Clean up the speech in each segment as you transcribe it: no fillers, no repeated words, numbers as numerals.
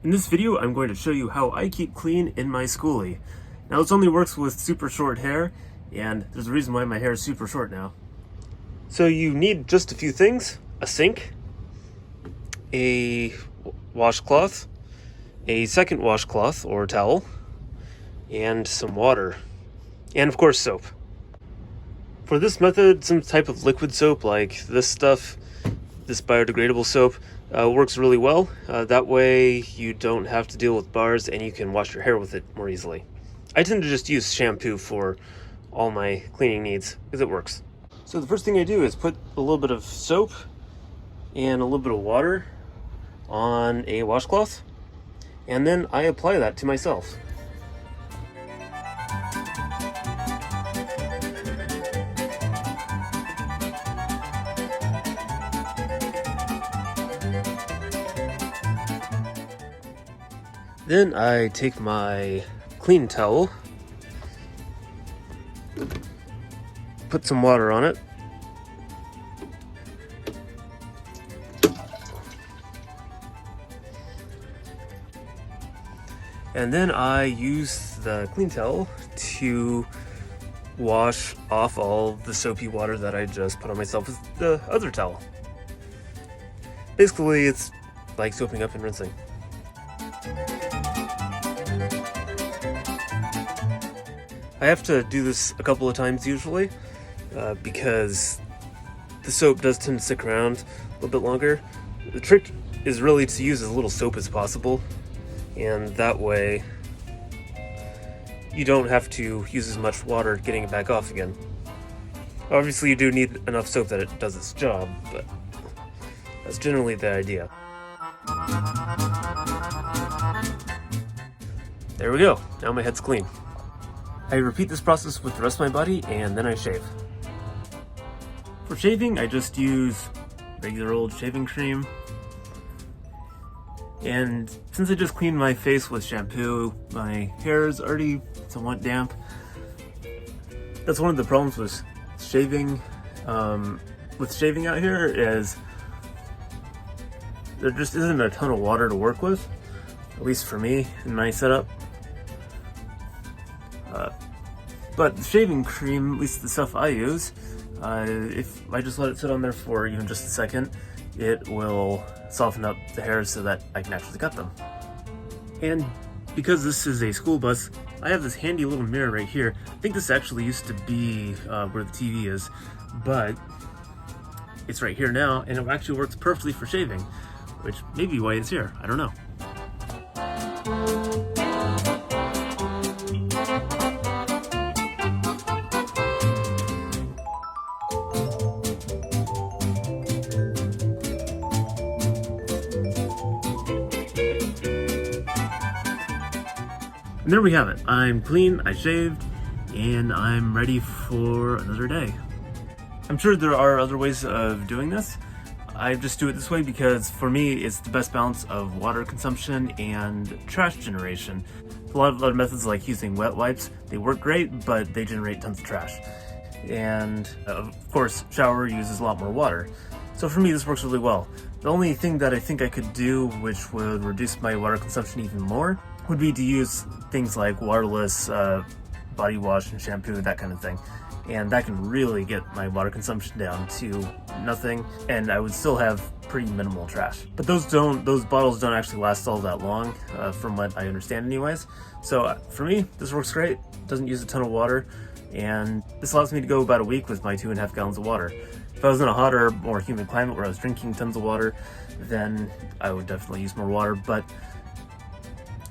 In this video, I'm going to show you how I keep clean in my Skoolie. Now, this only works with super short hair, and there's a reason why my hair is super short now. So you need just a few things: a sink, a washcloth, a second washcloth or towel, and some water, and of course soap. For this method, some type of liquid soap like this stuff, this biodegradable soap, works really well. That way you don't have to deal with bars and you can wash your hair with it more easily. I tend to just use shampoo for all my cleaning needs because it works. So the first thing I do is put a little bit of soap and a little bit of water on a washcloth, and then I apply that to myself. Then I take my clean towel, put some water on it, and then I use the clean towel to wash off all the soapy water that I just put on myself with the other towel. Basically, it's like soaping up and rinsing. I have to do this a couple of times usually because the soap does tend to stick around a little bit longer. The trick is really to use as little soap as possible, and that way you don't have to use as much water getting it back off again. Obviously you do need enough soap that it does its job, but that's generally the idea. There we go, now my head's clean. I repeat this process with the rest of my body, and then I shave. For shaving, I just use regular old shaving cream. And since I just cleaned my face with shampoo, my hair is already somewhat damp. That's one of the problems with shaving. Out here is there just isn't a ton of water to work with, at least for me in my setup. But the shaving cream, at least the stuff I use, if I just let it sit on there for even just a second, it will soften up the hairs so that I can actually cut them. And because this is a school bus, I have this handy little mirror right here. I think this actually used to be where the TV is, but it's right here now, and it actually works perfectly for shaving, which may be why it's here. I don't know. And there we have it. I'm clean, I shaved, and I'm ready for another day. I'm sure there are other ways of doing this. I just do it this way because for me, it's the best balance of water consumption and trash generation. A lot of other methods like using wet wipes, they work great, but they generate tons of trash. And of course, shower uses a lot more water. So for me, this works really well. The only thing that I think I could do, which would reduce my water consumption even more, would be to use things like waterless body wash and shampoo, that kind of thing. And that can really get my water consumption down to nothing, and I would still have pretty minimal trash. But those bottles don't actually last all that long, from what I understand anyways. So for me, this works great. Doesn't use a ton of water, and this allows me to go about a week with my 2.5 gallons of water. If I was in a hotter, more humid climate where I was drinking tons of water, then I would definitely use more water, but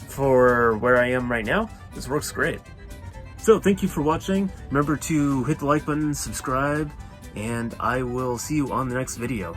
for where I am right now, this works great. So thank you for watching. Remember to hit the like button, subscribe, and I will see you on the next video.